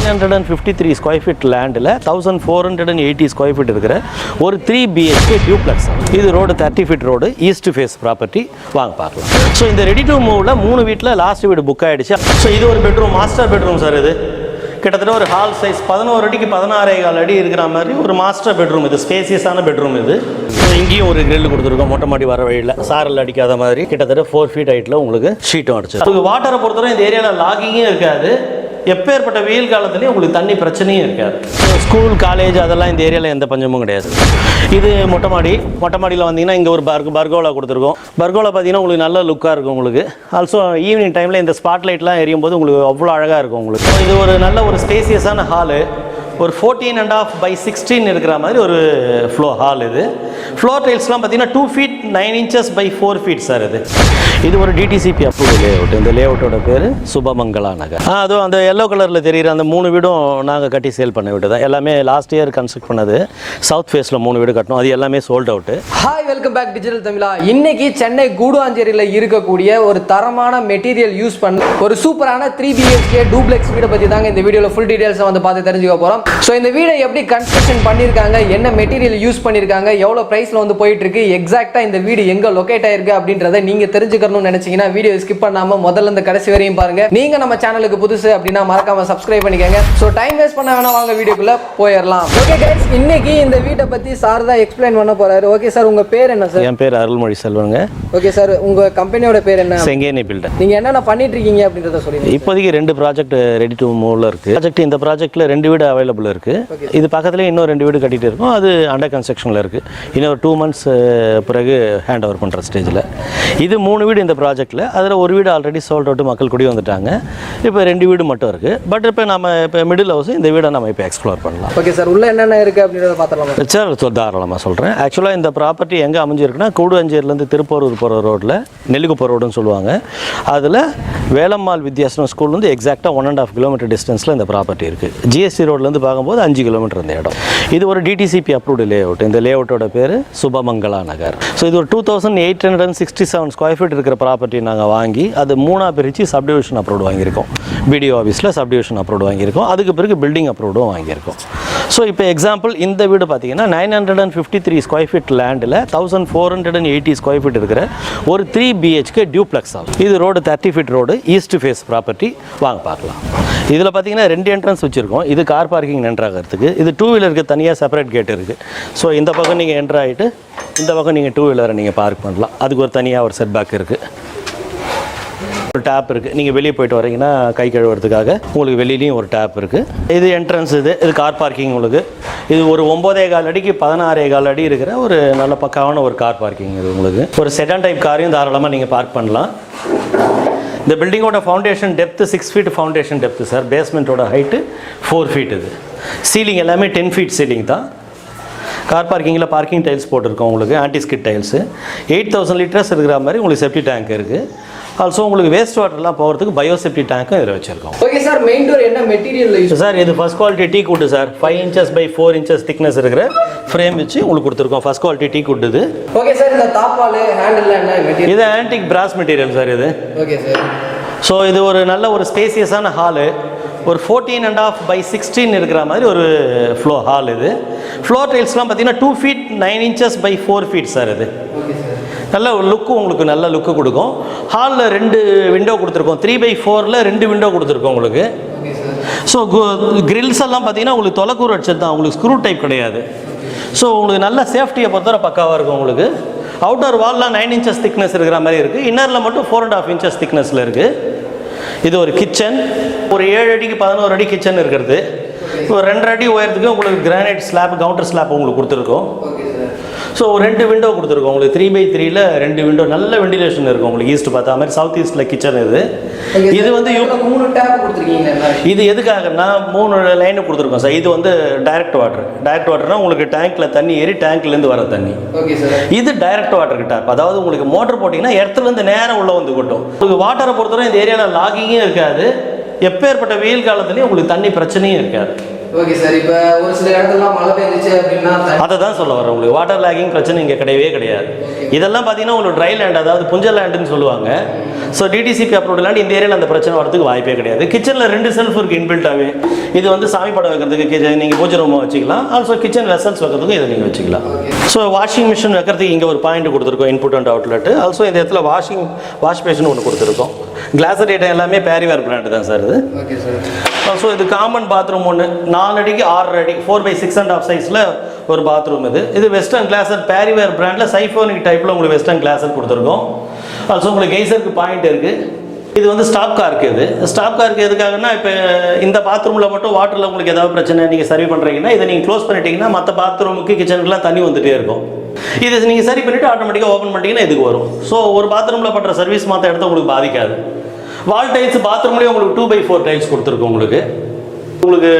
953 square feet லேண்டில் 1480 square feet இருக்கிற ஒரு 3 BHK டியூப்ளெக்ஸ். இது road 30 feet road, east face property. வாங்க பார்க்கலாம். ஸோ இந்த ரெடி டு மூவில் 3 வீட்டில் லாஸ்ட் வீடு புக் ஆகிடுச்சு. ஸோ இது ஒரு பெட்ரூம், மாஸ்டர் பெட்ரூம் சார். இது கிட்டத்தட்ட ஒரு ஹால் சைஸ் 11 அடிக்கு 16.25 அடி இருக்கிற மாதிரி ஒரு மாஸ்டர் பெட்ரூம். இது ஸ்பேசியஸான பெட்ரூம். இது இங்கேயும் ஒரு கிரில் கொடுத்துருக்கோம், மொட்டை மாடி வர வழியில் சாரல் அடிக்காத மாதிரி. கிட்டத்தட்ட 4 ஃபீட் ஹைட்டில் உங்களுக்கு ஷீட்டும் அடிச்சு. உங்களுக்கு வாட்டரை பொறுத்தவரை இந்த ஏரியாவில் லாகிங்கும் இருக்காது. எப்பேற்பட்ட வெயில் காலத்துலேயும் உங்களுக்கு தண்ணி பிரச்சனையும் இருக்காது. ஸ்கூல் காலேஜ் அதெல்லாம் இந்த ஏரியாவில் எந்த பஞ்சமும் கிடையாது. இது மொட்டை மாடியில் வந்தீங்கன்னா இங்கே ஒரு பர்கோலா கொடுத்துருக்கோம். பர்கோலா பார்த்தீங்கன்னா உங்களுக்கு நல்ல லுக்காக இருக்கும். உங்களுக்கு ஆல்சோ ஈவினிங் டைமில் இந்த ஸ்பாட் லைட்லாம் எரியும் போது உங்களுக்கு அவ்வளோ அழகாக இருக்கும். உங்களுக்கு இது ஒரு நல்ல ஒரு ஸ்பேசியஸான ஹாலு. ஒரு 14.5 by 16 இருக்கிற மாதிரி ஒரு ஹால். இது ஃப்ளோர் டைல்ஸ்லாம் பார்த்தீங்கன்னா 2 feet 9 inches by 4 feet sir. இது ஒரு DTCP அப்ரூவ்டு லேஅவுட். இந்த லேஅவுட்டோட பேர் சுபமங்களா நகர். அதுவும் அந்த எல்லோ கலரில் தெரிகிற அந்த 3 வீடும் நாங்கள் கட்டி சேல் பண்ண வீடு தான். எல்லாமே லாஸ்ட் இயர் கன்ஸ்ட்ரக்ட் பண்ணது. சவுத் ஃபேஸில் 3 வீடு கட்டணும். அது எல்லாமே sold out. Hi, welcome back digital Tamizha. இன்னைக்கு சென்னை கூடுவாஞ்சேரியில் இருக்கக்கூடிய ஒரு தரமான மெட்டீரியல் யூஸ் பண்ண ஒரு சூப்பரான 3 BHK டூப்ளெக்ஸ் வீடை பற்றி தாங்க இந்த வீடியோவில் ஃபுல் டீடைல்ஸை வந்து பார்த்து தெரிஞ்சுக்க போகிறோம். ஸோ இந்த வீடை எப்படி கன்ஸ்ட்ரக்ஷன் பண்ணியிருக்காங்க, என்ன மெட்டீரியல் யூஸ் பண்ணியிருக்காங்க, எவ்வளோ ப்ரைஸில் வந்து போயிட்டு இருக்கு, எக்ஸாக்டாக இந்த வீடு எங்கே லொக்கேட் ஆயிருக்கு அப்படின்றத நீங்கள் தெரிஞ்சுக்கணும்னு நினைச்சீங்கன்னா வீடியோ ஸ்கிப் பண்ணாமல் முதல்ல இந்த கடைசி வரையும் பாருங்க. நீங்கள் நம்ம சேனலுக்கு புதுசு அப்படின்னா மறக்காம சப்ஸ்கிரைப் பண்ணிக்கோங்க. ஸோ டைம் வேஸ்ட் பண்ண வேணா, வாங்க வீடியோக்குள்ள போயிடலாம். ஓகே கைஸ், இன்னைக்கு இந்த வீட்டை பற்றி சார் தான் எக்ஸ்பிளைன் பண்ண போறாரு. ஓகே சார், உங்க பேர் என்ன சார்? என் பேர் அருள்மொழி செல்வங்க. ஓகே சார், உங்க கம்பெனியோட பேர் என்ன? செங்கேனி பில்டர். நீங்க என்னென்ன பண்ணிட்டு இருக்கீங்க அப்படின்றத சொல்லுங்க. இப்போதைக்கு 2 ப்ராஜெக்ட் ரெடி டு மூவ்ல இருக்கு. ப்ராஜெக்ட் இந்த ப்ராஜெக்ட்ல 2 வீடு அவைலபிள் இருக்கு. இது பக்கத்துல இன்னும் 2 வீடு கட்டிட்டு இருக்கோம். அது அண்டர் கன்ஸ்ட்ரக்ஷன்ல இருக்கு. இன்னும் ஒரு 2 months பிறகு ஹேண்ட் ஓவர் பண்ற ஸ்டேஜ்ல. இது 3 வீடு இந்த ப்ராஜெக்ட்ல. அதில் ஒரு வீடு ஆல்ரெடி சோல்ட் அவுட், மக்கள் குடி வந்துட்டாங்க. இப்போ 2 வீடு மட்டும் இருக்கு. பட் இப்போ நம்ம இப்போ மிடில் ஹவுஸ் இந்த வீடை நம்ம இப்போ எக்ஸ்ப்ளோர் பண்ணலாம். ஓகே சார், உள்ள என்னென்ன இருக்கு அப்படின்றத பார்த்துடலாம் சார். தாராளமாக சொல்கிறேன். ஆக்சுவலாக இந்த ப்ராப்பர்ட்டி எங்கே அமைஞ்சிருக்குன்னா, கூடுவாஞ்சேரியிலேருந்து திருப்பூரூர் போகிற ரோட்டில் நெல்லிக்குப்பம் ரோடுன்னு சொல்லுவாங்க. அதில் வேலம்மாள் வித்யாசனம் ஸ்கூல்லேருந்து எக்ஸாக்டாக 1.5 kilometer டிஸ்டன்ஸில் இந்த ப்ராப்பர்ட்டி இருக்குது. GST ரோட்லேருந்து பார்க்கும்போது 5 kilometer இந்த இடம். இது ஒரு DTCP அப்ரூவ்டு லேஅவுட். இந்த லேஅவுட்டோட பேர் சுபமங்களா நகர். ஸோ இது ஒரு 2867 ஸ்கொயர் ஃபீட் இருக்கிற ப்ராப்பர்ட்டி நாங்கள் வாங்கி அது 3ஆக பிரித்து சப்டிவிஷன் அப்ரூவ்டு வாங்கியிருக்கோம். BDO ஆஃபீஸில் சப்டிவிஷன் அப்ரூவ்டு வாங்கியிருக்கோம். அதுக்கு பிறகு பில்டிங் அப்ரூவ்டும் வாங்கியிருக்கோம். ஸோ இப்போ எக்ஸாம்பிள் இந்த வீடு பார்த்தீங்கன்னா 953 ஸ்கொயர் ஃபீட் லேண்டில் 1480 ஸ்கொயர் ஃபீட் இருக்கிற ஒரு 3 BHK டியூப்ளெக்ஸ் ஆகும். இது road 30 feet road, east face property. வாங்க பார்க்கலாம். இதில் பார்த்தீங்கன்னா 2 என்ட்ரன்ஸ் வச்சுருக்கோம். இது கார் பார்க்கிங் என்ட்ராகிறதுக்கு. இது 2 வீலருக்கு தனியாக செப்பரேட் கேட் இருக்குது. ஸோ இந்த பக்கம் நீங்கள் என்ட்ரு ஆகிட்டு இந்த பக்கம் நீங்கள் 2 வீலரை நீங்கள் பார்க் பண்ணலாம். அதுக்கு ஒரு தனியாக ஒரு செட் பேக் இருக்குது. ஒரு டேப் இருக்குது. நீங்கள் வெளியே போயிட்டு வரீங்கன்னா கை கழுவுறதுக்காக உங்களுக்கு வெளியிலையும் ஒரு டேப் இருக்குது. இது என்ட்ரன்ஸ். இது கார் பார்க்கிங். உங்களுக்கு இது ஒரு 9.25 அடிக்கு 16.25 அடி இருக்கிற ஒரு நல்ல பக்காவான ஒரு கார் பார்க்கிங். இது உங்களுக்கு ஒரு செடான் டைப் காரையும் தாராளமாக நீங்கள் பார்க் பண்ணலாம். இந்த பில்டிங்கோட foundation depth 6 feet foundation depth sir. பேஸ்மெண்ட்டோட ஹைட்டு 4 feet. இது சீலிங் எல்லாமே 10 feet சீலிங் தான். கார் பார்க்கிங்கில் பார்க்கிங் டைல்ஸ் போட்டிருக்கோம். உங்களுக்கு ஆன்டி ஸ்கிட் டைல்ஸு 8000 liters இருக்கிற மாதிரி உங்களுக்கு செப்டி டேங்க் இருக்குது. ஆல்சோ உங்களுக்கு வேஸ்ட் வாட்டர்லாம் போகிறதுக்கு பயோசெப்டி டேங்க்கும் இதில் வச்சுருக்கோம். ஓகே சார், மெயின் டோர் என்ன மெட்டீரியல் யூஸ் சார்? இது first quality teak wood sir. 5 inches by 4 inches thickness இருக்கிற ஃப்ரேம் வச்சு உங்களுக்கு கொடுத்துருக்கோம். ஃபர்ஸ்ட் குவாலிட்டி டீ குட்டு இது. ஓகே சார், இந்த தாப்பால் ஹேண்டில் என்ன மெட்டீரியல்? இது ஆன்டிக் பிராஸ் மெட்டீரியல் சார் இது. Okay sir. ஸோ இது ஒரு நல்ல ஒரு ஸ்பேசியஸான ஹாலு. ஒரு 14.5 by 16 இருக்கிற மாதிரி ஒரு ஹால். இது ஃப்ளோர் டைல்ஸ்லாம் பார்த்தீங்கன்னா 2 feet 9 inches by 4 feet sir. இது நல்ல லுக்கு, உங்களுக்கு நல்ல லுக்கு கொடுக்கும். ஹாலில் 2 விண்டோ கொடுத்துருக்கோம். 3/4 2 விண்டோ கொடுத்துருக்கோம் உங்களுக்கு. ஸோ கிரில்ஸ் எல்லாம் பார்த்தீங்கன்னா உங்களுக்கு தொலைக்கூர் அடிச்சது தான், உங்களுக்கு ஸ்க்ரூ டைப் கிடையாது. ஸோ உங்களுக்கு நல்ல சேஃப்டியை பொறுத்தவரை பக்காவாக இருக்கும். உங்களுக்கு அவுட்டர் வால்லாம் 9 inches திக்னஸ் இருக்கிற மாதிரி இருக்குது. இன்னரில் மட்டும் 4.5 inches திக்னஸில் இருக்குது. இது ஒரு கிச்சன். ஒரு 7 அடிக்கு 11 அடி கிச்சன் இருக்கிறது. ஒரு 2 அடி உயரத்துக்கு உங்களுக்கு கிரானைட் ஸ்லாப், கவுண்டர் ஸ்லாப் உங்களுக்கு கொடுத்துருக்கோம். ஸோ 2 விண்டோ கொடுத்துருக்கோம். உங்களுக்கு 3/3ல் 2 விண்டோ, நல்ல வெண்டிலேஷன் இருக்கும். உங்களுக்கு ஈஸ்ட் பார்த்தா மாதிரி சவுத் ஈஸ்ட்டில் கிச்சன். இது வந்து 3 டேப் கொடுத்துருக்கீங்க. இது எதுக்காகனா 3 லைன் கொடுத்துருக்கோம் சார். இது வந்து டைரக்ட் வாட்டர்னா உங்களுக்கு டேங்க்கில் தண்ணி ஏறி டேங்க்லேருந்து வர தண்ணி. Okay sir. இது டைரக்ட் வாட்டருக்கு டேப். அதாவது உங்களுக்கு மோட்டர் போட்டிங்கன்னா இடத்துலேருந்து நேரம் உள்ள வந்து கொட்டும். உங்களுக்கு வாட்டரை பொறுத்தவரை இந்த ஏரியாவில் லாகிங்கும் இருக்காது. எப்பேற்பட்ட வெயில் காலத்துலேயும் உங்களுக்கு தண்ணி பிரச்சனையும் இருக்காது. Okay sir. இப்போ ஒரு சில இடத்துலலாம் மழை பெஞ்சிச்சு அப்படின்னா அதை தான் சொல்ல வரேன். உங்களுக்கு வாட்டர் லேக்கிங் பிரச்சனை இங்கே கிடையவே கிடையாது. இதெல்லாம் பார்த்தீங்கன்னா உங்களுக்கு ட்ரை லேண்ட், அதாவது புஞ்ச லேண்டுன்னு சொல்லுவாங்க. ஸோ டிடிசிபி அப்ரூவ்ட் லேண்ட் இந்த ஏரியாவில் அந்த பிரச்சனை வரதுக்கு வாய்ப்பே கிடையாது. கிச்சனில் 2 செல்ஃப் இருக்குது இன்பில்ட்டாகவே. இது வந்து சாமி படம் வைக்கிறதுக்கு நீங்கள் பூஜை ரூமாக வச்சுக்கலாம். ஆல்சோ கிச்சன் வெசல்ஸ் வைக்கிறதுக்கும் இதை நீங்கள் வச்சுக்கலாம். ஸோ வாஷிங் மிஷின் வைக்கிறதுக்கு இங்கே ஒரு பாயிண்ட் கொடுத்துருக்கோம், இன்புட் அண்ட் அவுட்லெட். ஆல்சோ இந்த இடத்துல வாஷ் பேஷன் ஒன்று கொடுத்துருக்கோம். கிளாஸர் ஐட்டம் எல்லாமே பேரிவேர் பிராண்டு தான் சார் இது. Okay sir. ஸோ இது காமன் பாத்ரூம் ஒன்று 4 அடிக்கு 6 அடி 4/6.5 சைஸில் ஒரு பாத்ரூம் இது. இது வெஸ்டர்ன் கிளாஸர் பேரிவேர் பிராண்டில் சைஃபோனிக் டைப்பில் உங்களுக்கு வெஸ்டர்ன் கிளாஸர் கொடுத்துருக்கோம். ஆல்சோ உங்களுக்கு கெய்சருக்கு பாயிண்ட் இருக்குது. இது வந்து ஸ்டாப் காருக்கு. இது ஸ்டாப் காருக்கு எதுக்காகனா, இப்போ இந்த பாத்ரூமில் மட்டும் வாட்டரில் உங்களுக்கு ஏதாவது பிரச்சனை நீங்கள் சரி பண்ணுறீங்கன்னா இதை நீங்கள் க்ளோஸ் பண்ணிட்டீங்கன்னா மற்ற பாத்ரூமுக்கு கிச்சனுக்குலாம் தண்ணி வந்துகிட்டே இருக்கும். இது நீங்கள் சரி பண்ணிவிட்டு ஆட்டோமேட்டிக்காக ஓப்பன் பண்ணிட்டீங்கன்னா இதுக்கு வரும். ஸோ ஒரு பாத்ரூமில் பண்ணுற சர்வீஸ் மற்ற இடத்த உங்களுக்கு பாதிக்காது. வால் டைல்ஸ் பாத்ரூம்லேயே உங்களுக்கு 2/4 டைல்ஸ் கொடுத்துருக்கோம். உங்களுக்கு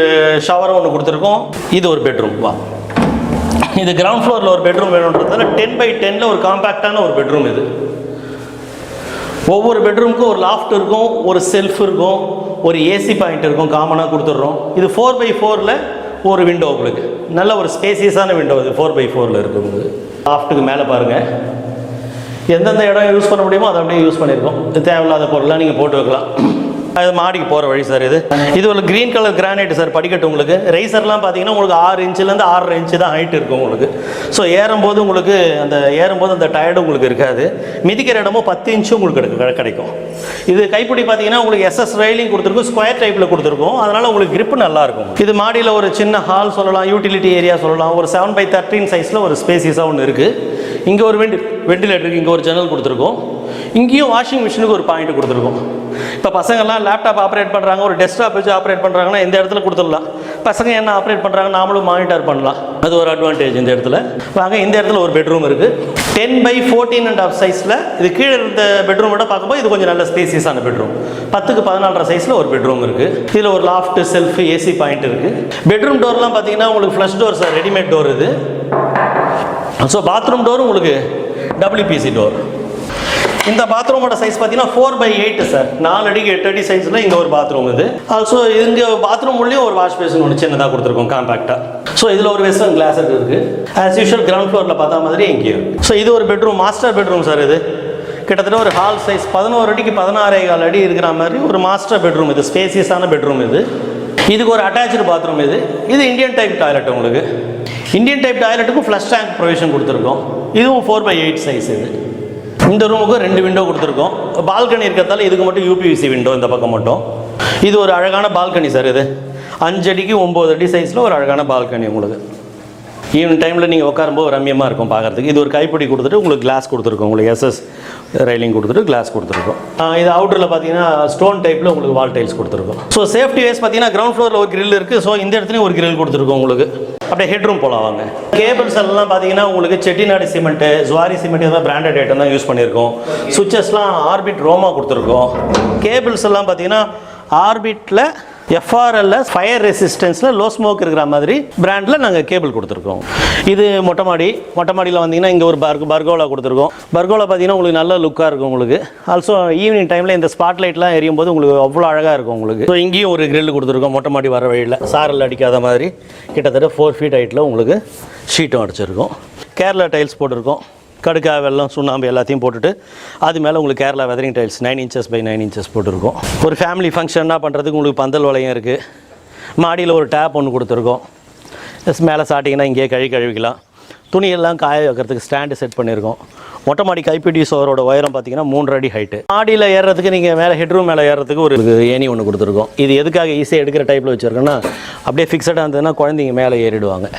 ஷவர் ஒன்று கொடுத்துருக்கோம். இது ஒரு பெட்ரூம். வா, இது கிரவுண்ட் ஃப்ளோரில் ஒரு பெட்ரூம் வேணுன்றதால 10/10 ஒரு காம்பேக்டான ஒரு பெட்ரூம். இது ஒவ்வொரு பெட்ரூமுக்கும் ஒரு லாஃப்ட் இருக்கும், ஒரு செல்ஃப் இருக்கும், ஒரு ஏசி பாயிண்ட் இருக்கும், காமனாக கொடுத்துட்றோம். இது 4/4 ஒரு விண்டோ. உங்களுக்கு நல்ல ஒரு ஸ்பேசியஸான விண்டோ. இது 4/4 இருக்குது. உங்களுக்கு லாஃப்ட்டுக்கு மேலே பாருங்கள், எந்தெந்த இடம் யூஸ் பண்ண முடியுமோ அதை அப்படியே யூஸ் பண்ணியிருக்கோம். தேவையில்லாத பொருள்லாம் நீங்கள் போட்டு வைக்கலாம். அது மாடிக்கு போகிற வழி சார். இது ஒரு க்ரீன் கலர் கிரானைட் சார். படிக்கட்டு உங்களுக்கு ரைசர்லாம் பார்த்தீங்கன்னா உங்களுக்கு 6 இன்ச்சிலேருந்து 6.5 இன்ச்சு தான் ஹைட் இருக்கும் உங்களுக்கு. ஸோ ஏறும்போது உங்களுக்கு அந்த டயர்டு உங்களுக்கு இருக்காது. மிதிக்கிற இடமும் 10 இன்ச்சு உங்களுக்கு கிடைக்கும். இது கைப்பிடி பார்த்தீங்கன்னா உங்களுக்கு SS ரெயிலிங் கொடுத்துருக்கும், ஸ்கொயர் டைப்பில் கொடுத்துருக்கும். அதனால் உங்களுக்கு கிரிப்பு நல்லாயிருக்கும். இது மாடியில் ஒரு சின்ன ஹால் சொல்லலாம், யூட்டிலிட்டி ஏரியா சொல்லலாம். ஒரு 7/13 சைஸில் ஒரு ஸ்பேசியஸாக ஒன்று இருக்குது. இங்கே ஒரு வெண்டிலேட்டருக்கு இங்கே ஒரு ஜன்னல் கொடுத்துருக்கோம். இங்கேயும் வாஷிங் மிஷினுக்கு ஒரு பாயிண்ட் கொடுத்துருக்கோம். இப்போ பசங்கள்லாம் லேப்டாப் ஆப்ரேட் பண்ணுறாங்க, ஒரு டெஸ்க்டாப் வச்சு ஆப்ரேட் பண்ணுறாங்கன்னா இந்த இடத்துல கொடுத்துடலாம். பசங்க என்ன ஆப்ரேட் பண்ணுறாங்க நாமளும் மானிட்டர் பண்ணலாம். அது ஒரு அட்வான்டேஜ் இந்த இடத்துல. வாங்க, இந்த இடத்துல ஒரு பெட்ரூம் இருக்குது 10/14.5 சைஸில். இது கீழே இருந்த பெட்ரூம் விட பார்க்கும்போது இது கொஞ்சம் நல்ல ஸ்பேசியஸான பெட்ரூம். 10x14.5 சைஸில் ஒரு பெட்ரூம் இருக்குது. இதில் ஒரு லாஃப்ட், செல்ஃப், ஏசி பாயிண்ட் இருக்குது. பெட்ரூம் டோர்லாம் பார்த்தீங்கன்னா உங்களுக்கு flush door sir, readymade door இது. ஸோ பாத்ரூம் டோர் உங்களுக்கு WPC டோர். இந்த பாத்ரூமோட சைஸ் பார்த்தீங்கன்னா 4/8 சார். 4 அடிக்கு 8 அடி சைஸில் இங்கே ஒரு பாத்ரூம் இது. ஆல்சோ இங்கே பாத்ரூம் உள்ளேயும் ஒரு வாஷ் பேஷன் ஒன்று சின்னதாக கொடுத்துருக்கோம், காம்பேக்டாக. ஸோ இதில் ஒரு வெஸ்டர்ன் கிளாஸ் இருக்குது. ஆஸ் யூஷுவல் கிரவுண்ட் ஃப்ளோரில் பார்த்தா மாதிரி இங்கேயும். ஸோ இது ஒரு பெட்ரூம், மாஸ்டர் பெட்ரூம் சார். இது கிட்டத்தட்ட ஒரு ஹால் சைஸ் 11 அடிக்கு 16.25 அடி இருக்கிற மாதிரி ஒரு மாஸ்டர் பெட்ரூம். இது ஸ்பேசியஸான பெட்ரூம். இதுக்கு ஒரு அட்டாச்சு பாத்ரூம். இது இந்தியன் டைப் டாய்லெட். உங்களுக்கு இந்தியன் டைப் டாய்லெட்டுக்கும் ஃப்ளஷ் டேங்க் ப்ரொவிஷன் கொடுத்துருக்கோம். இதுவும் 4/8 சைஸ். இந்த ரூமுக்கு 2 விண்டோ கொடுத்துருக்கோம். பால்கனி இருக்கிறதால இதுக்கு மட்டும் UPVC விண்டோ இந்த பக்கம் மட்டும். இது ஒரு அழகான பால்கனி சார். இது 5 அடிக்கு 9 அடி சைஸில் ஒரு அழகான பால்கனி. உங்களுக்கு ஈவினிங் டைமில் நீங்கள் உட்காரும்போது ரம்யமாக இருக்கும் பார்க்குறதுக்கு. இது ஒரு கைப்பிடி கொடுத்துட்டு உங்களுக்கு கிளாஸ் கொடுத்துருக்கோம். உங்களுக்கு SS ரெயிலிங் கொடுத்துட்டு கிளாஸ் கொடுத்துருக்கோம். இது அவுட்டரில் பார்த்தீங்கன்னா ஸ்டோன் டைப்பில் உங்களுக்கு வால் டைல்ஸ் கொடுத்துருக்கோம். ஸோ சேஃப்டி வைஸ் பார்த்தீங்கன்னா கிரவுண்ட் ஃப்ளோரில் ஒரு கிரில் இருக்குது. ஸோ இந்த இடத்துலையும் ஒரு கிரில் கொடுத்துருக்கோம். உங்களுக்கு அப்படியே ஹெட்ரூம் போகலாம். வாங்க, கேபிள்ஸ் எல்லாம் பார்த்தீங்கன்னா உங்களுக்கு செட்டிநாடு சிமெண்ட்டு, ஜுவாரி சிமெண்ட் இதெல்லாம் பிராண்டட் ஐட்டம் தான் யூஸ் பண்ணியிருக்கோம். சுவிச்சஸ்லாம் ஆர்பிட் ரோமா கொடுத்துருக்கோம். கேபிள்ஸ் எல்லாம் பார்த்தீங்கன்னா ஆர்பிட்டில் FRLS ஃபயர் ரெசிஸ்டன்ஸில் லோ ஸ்மோக் இருக்கிற மாதிரி பிராண்டில் நாங்கள் கேபிள் கொடுத்துருக்கோம். இது மொட்டை மாடியில் வந்தீங்கன்னா இங்கே ஒரு பர்கோலா கொடுத்துருக்கோம். பர்கோலா பார்த்தீங்கன்னா உங்களுக்கு நல்ல லுக்காக இருக்கும். உங்களுக்கு ஆல்சோ ஈவினிங் டைமில் இந்த ஸ்பாட் லைட்லாம் எரியும் போது உங்களுக்கு அவ்வளோ அழகாக இருக்கும். உங்களுக்கு ஸோ இங்கேயும் ஒரு கிரில் கொடுத்துருக்கோம். மொட்டை மாடி வர வழியில் சாரல் அடிக்காத மாதிரி கிட்டத்தட்ட 4 ஃபீட் ஹைட்டில் உங்களுக்கு ஷீட்டும் அடிச்சிருக்கும். கேரளா டைல்ஸ் போட்டிருக்கோம். கடுக்கா, வெள்ளம், சுண்ணாம்பு எல்லாத்தையும் போட்டுட்டு அது மேலே உங்களுக்கு Kerala weathering tiles 9 inches by 9 inches போட்டிருக்கோம். ஒரு ஃபேமிலி ஃபங்க்ஷன்னா பண்ணுறதுக்கு உங்களுக்கு பந்தல் வளையம் இருக்குது. மாடியில் ஒரு டேப் ஒன்று கொடுத்துருக்கோம். மேலே சாட்டிங்கன்னா இங்கேயே கழுவிக்கலாம். துணியெல்லாம் காய வைக்கிறதுக்கு ஸ்டாண்டு செட் பண்ணியிருக்கோம். மொட்டை மாடி கைப்பிடி சோரோட உயரம் பார்த்தீங்கன்னா 3 அடி ஹைட்டு. மாடியில் ஏறுறதுக்கு நீங்கள் மேலே ஹெட்ரூம் மேலே ஏறுறதுக்கு ஒரு ஏணி ஒன்று கொடுத்துருக்கோம். இது எதுக்காக ஈஸியாக எடுக்கிற டைப்பில் வச்சுருக்கோன்னா அப்படியே ஃபிக்ஸடாக இருந்ததுன்னா குழந்தைங்க மேலே ஏறிடுவாங்க.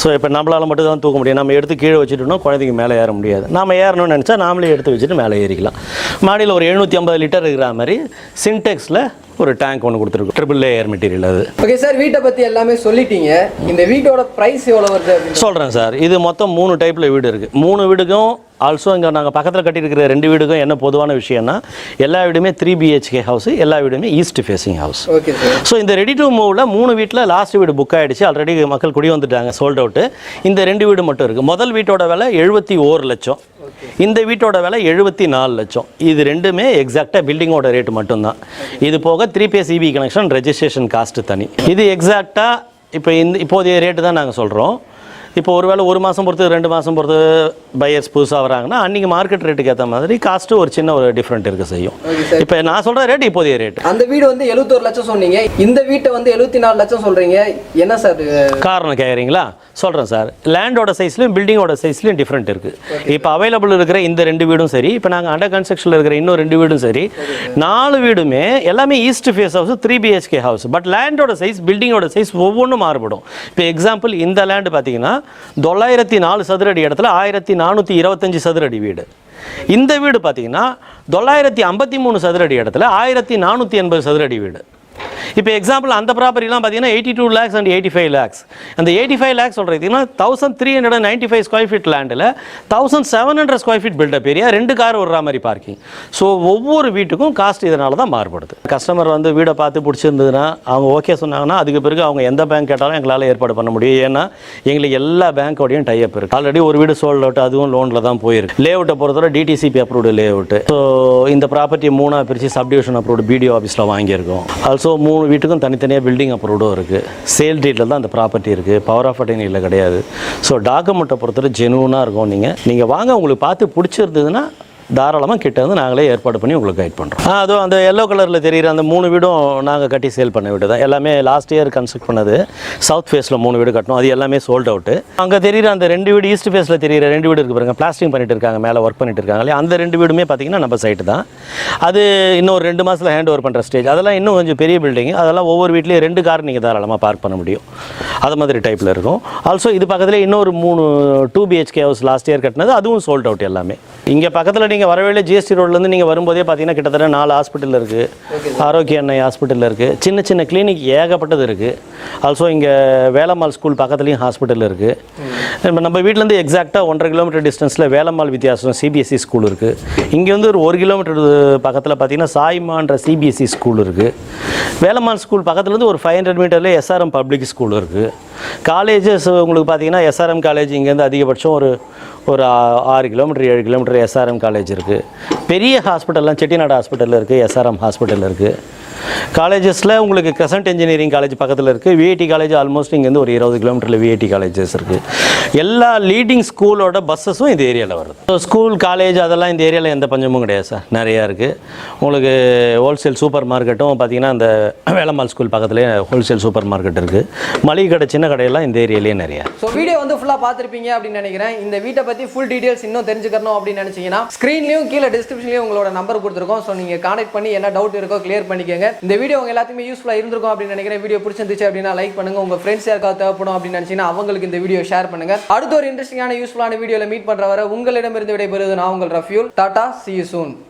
ஸோ இப்போ நம்மளால் மட்டும் தான் தூக்க முடியும். நம்ம எடுத்து கீழே வச்சுட்டோம்னா குழந்தைங்க மேலே ஏற முடியாது. நாம் ஏறணும்னு நினச்சா நாமளே எடுத்து வச்சுட்டு மேலே ஏறிக்கலாம். மாடியில் ஒரு 750 லிட்டர் இருக்கிற மாதிரி சின்டெக்ஸில் ஒரு டேங்க் ஒன்று கொடுத்துருக்கோம். Triple layer material. அது ஓகே சார். வீட்டை பற்றி எல்லாமே சொல்லிட்டீங்க. இந்த வீட்டோட ப்ரைஸ் எவ்வளோ வருது சொல்கிறேன் சார். இது மொத்தம் 3 டைப்பில் வீடு இருக்குது. 3 வீடுக்கும் ஆல்சோ இங்கே நாங்கள் பக்கத்தில் கட்டியிருக்கிற 2 வீடுக்கும் என்ன பொதுவான விஷயம்னா எல்லா வீடுமே 3 BHK ஹவுஸ், எல்லா வீடுமே east facing house. Okay sir. So இந்த ரெடி டு மூவில் 3 வீட்டில் லாஸ்ட் வீடு புக் ஆகிடுச்சு. ஆல்ரெடி மக்கள் குடி வந்துட்டாங்க, சோல்ட் அவுட்டு. இந்த 2 வீடு மட்டும் இருக்குது. முதல் வீட்டோட விலை 71 லட்சம், இந்த வீட்டோட விலை 74 லட்சம். இது ரெண்டுமே எக்ஸாக்டாக பில்டிங்கோட ரேட்டு மட்டும்தான். இது போக 3 phase EB connection, registration cost தனி. இது எக்ஸாக்டாக இப்போ இப்போதைய ரேட்டு தான் நாங்கள் சொல்கிறோம். இப்போ ஒருவேளை 1 மாதம் பொறுத்து 2 மாதம் பொறுத்து பையர்ஸ் புதுசாக வராங்கன்னா அன்றைக்கி மார்க்கெட் ரேட்டுக்கு ஏற்ற மாதிரி காஸ்ட்டு ஒரு சின்ன ஒரு டிஃப்ரெண்ட் இருக்க செய்யும். இப்போ நான் சொல்கிற ரேட் இப்போதைய ரேட். அந்த வீடு வந்து 71 லட்சம் சொன்னீங்க, இந்த வீட்டை வந்து 74 லட்சம் சொல்கிறீங்க, என்ன சார் காரணம் கேட்குறீங்களா? சொல்கிறேன் சார். லேண்டோட சைஸ்லையும் பில்டிங்கோட சைஸ்லையும் டிஃப்ரெண்ட் இருக்குது. இப்போ அவைலபிள் இருக்கிற இந்த 2 வீடும் சரி, இப்போ நாங்கள் அண்டர் கன்ஸ்ட்ரக்ஷனில் இருக்கிற இன்னும் 2 வீடும் சரி, 4 வீடுமே எல்லாமே east face house 3 BHK house. But லேண்டோட சைஸ் பில்டிங்கோட சைஸ் ஒவ்வொன்றும் மாறுபடும். இப்போ எக்ஸாம்பிள் இந்த லேண்டு பார்த்தீங்கன்னா 904 சதுர அடி இடத்துல 1425 சதுர அடி வீடு. இந்த வீடு பார்த்தீங்கன்னா 953 சதுர அடி இடத்துல 1480 சதுர அடி வீடு. இப்போ எக்ஸாம்பிள் அந்த ப்ராப்பர்ட்டிலாம் பார்த்தீங்கன்னா 82 lakhs அண்ட் 85 lakhs. அந்த 85 lakhs சொல்கிறீங்கன்னா 1395 ஸ்கொயர் ஃபீட் லேண்டில் 1700 square feet builtup area, 2 car விடுற மாதிரி பார்க்கிங். ஸோ ஒவ்வொரு வீட்டுக்கும் காஸ்ட் இதனால தான் மாறுபடுது. கஸ்டமர் வந்து வீடை பார்த்து பிடிச்சிருந்ததுன்னா அவங்க ஓகே சொன்னாங்கன்னா அதுக்கு பிறகு அவங்க எந்த பேங்க் கேட்டாலும் எங்களால் ஏற்பாடு பண்ண முடியும். ஏன்னா எங்களுக்கு எல்லா பேங்க்கோடையும் டைப் இருக்குது. ஆல்ரெடி ஒரு வீடு சோல்ட் அவுட், அதுவும் லோனில் தான் போயிருக்கு. லே அவுட்டை பொறுத்தவரை DTCP அப்ரூவ்டு லே அவுட்டு. ஸோ இந்த ப்ராப்பர்ட்டி 3 பிரித்து சப்டிவிஷன் அப்ரூவ்டு BDO ஆஃபீஸில் வாங்கியிருக்கோம். ஆல்சோ 3 வீட்டுக்கும் தனித்தனியாக பில்டிங் அப்ரூவ்டும் இருக்குது. சேல் டீட்டில் தான் அந்த ப்ராப்பர்ட்டி இருக்குது, பவர் ஆஃப் அட்டர்னியில் கிடையாது. ஸோ டாக்குமெண்ட்டை பொறுத்தவரை ஜெனுவனாக இருக்கும். நீங்கள் வாங்க, உங்களுக்கு பார்த்து பிடிச்சிருந்ததுன்னா தாராளமாக கிட்ட வந்து நாங்களே ஏற்பாடு பண்ணி உங்களுக்கு கைட் பண்ணுறோம். அதுவும் அந்த எல்லோ கலரில் தெரிகிற அந்த 3 வீடும் நாங்கள் கட்டி சேல் பண்ண வீடு தான். எல்லாமே லாஸ்ட் இயர் கன்ஸ்ட்ரக்ட் பண்ணது. சவுத் ஃபேஸில் 3 வீடு கட்டணும், அது எல்லாமே சோல்ட் அவுட்டு. அங்கே தெரிகிற அந்த 2 வீடு, ஈஸ்ட் ஃபேஸில் தெரிகிற 2 வீடு இருக்குது பாருங்க, பிளாஸ்டிங் பண்ணிட்டு இருக்காங்க, மேலே ஒர்க் பண்ணிட்டு இருக்காங்க இல்லையா, அந்த 2 வீடுமே பார்த்தீங்கன்னா நம்ம சைட்டு தான். அது இன்னும் 2 மாதத்தில் ஹேண்ட் ஓவர் பண்ணுற ஸ்டேஜ். அதெல்லாம் இன்னும் கொஞ்சம் பெரிய பில்டிங், அதெல்லாம் ஒவ்வொரு வீட்லேயும் 2 கார் நீங்கள் தாராளமாக பார்க் பண்ண முடியும். அது மாதிரி டைப்பில் இருக்கும். ஆல்சோ இது பக்கத்தில் இன்னொரு 3 2 BHK ஹவுஸ் லாஸ்ட் இயர் கட்டினது, அதுவும் சோல்ட் அவுட் எல்லாமே. இங்கே பக்கத்தில் நீங்கள் வரவேல GST ரோட்லேருந்து நீங்கள் வரும்போதே பார்த்தீங்கன்னா கிட்டத்தட்ட 4 ஹாஸ்பிட்டல் இருக்குது. ஆரோக்கிய அன்னை ஹாஸ்பிட்டல் இருக்குது, சின்ன சின்ன கிளினிக் ஏகப்பட்டது இருக்குது. ஆல்சோ இங்கே வேலம்மாள் ஸ்கூல் பக்கத்துலேயும் ஹாஸ்பிட்டல் இருக்குது. நம்ம வீட்டிலேருந்து எக்ஸாக்டாக 1.5 கிலோமீட்டர் டிஸ்டன்ஸில் வேலம்மாள் வித்தியாசம் CBSE ஸ்கூல் இருக்குது. இங்கே வந்து ஒரு 1 கிலோமீட்டர் பக்கத்தில் பார்த்தீங்கன்னா சாய்மான்ற CBSE ஸ்கூல் இருக்குது. வேலம்மாள் ஸ்கூல் பக்கத்துலேருந்து ஒரு 500 மீட்டரில் SRM பப்ளிக் ஸ்கூல் இருக்குது. காலேஜஸ் உங்களுக்கு பார்த்தீங்கன்னா SRM காலேஜ் இங்கேருந்து அதிகபட்சம் ஒரு 6 கிலோமீட்டர் 7 கிலோமீட்டர் SRM காலேஜ் இருக்குது. பெரிய ஹாஸ்பிட்டல்லாம் செட்டிநாடு ஹாஸ்பிட்டலில் இருக்குது, SRM ஹாஸ்பிட்டல் இருக்குது. காலேஜஸில் உங்களுக்கு கிரசன்ட் இன்ஜினியரிங் காலேஜ் பக்கத்தில் இருக்குது. VIT காலேஜ் ஆல்மோஸ்ட் இங்கேருந்து ஒரு 20 கிலோமீட்டரில் VIT காலேஜஸ் இருக்குது. எல்லா லீடிங் ஸ்கூலோட பஸ்ஸஸும் இந்த ஏரியாவில் வருது. ஸோ ஸ்கூல் காலேஜ் அதெல்லாம் இந்த ஏரியாவில் எந்த பஞ்சமும் கிடையாது சார், நிறையா இருக்குது. உங்களுக்கு ஹோல்சேல் சூப்பர் மார்க்கெட்டும் பார்த்தீங்கன்னா அந்த வேலம்மாள் ஸ்கூல் பக்கத்துலேயே ஹோல்சேல் சூப்பர் மார்க்கெட் இருக்குது. மளிகை கடை, சின்ன கடையெல்லாம் இந்த ஏரியாலேயே நிறையா. ஸோ வீடியோ வந்து ஃபுல்லாக பார்த்துருப்பீங்க அப்படின்னு நினைக்கிறேன். இந்த வீட்டை பற்றி ஃபுல் டீடைல்ஸ் இன்னும் தெரிஞ்சுக்கணும் அப்படின்னு நினச்சிங்கன்னா ஸ்க்ரீன்லேயும் கீழே டிஸ்கிரிப்ஷன்லேயும் உங்களோட நம்பர் கொடுத்துருக்கோம். ஸோ நீங்கள் கான்டாக்ட் பண்ணி என்ன டவுட் இருக்கோ கிளியர் பண்ணிக்கோங்க. இந்த வீடியோ உங்க எல்லாத்துக்குமே யூஸ்ஃபுல்லாக இருந்திருக்கும் அப்படின்னு நினைக்கிறேன். வீடியோ பிடிச்சிருந்துச்சு அப்படின்னா லைக் பண்ணுங்க. உங்க ஃப்ரெண்ட்ஸ் யாருக்காவது தேவைப்படும் அப்படின்னு நினைச்சீங்கன்னா அவங்களுக்கு இந்த வீடியோ ஷேர் பண்ணுங்க. அடுத்த ஒரு இன்ட்ரெஸ்டிங்கான யூஸ்ஃபுல்லான வீடியோல மீட் பண்ற வரை உங்களிடமிருந்து விடைபெறுவது நான் உங்கள் Rafiul. Tata, see you soon.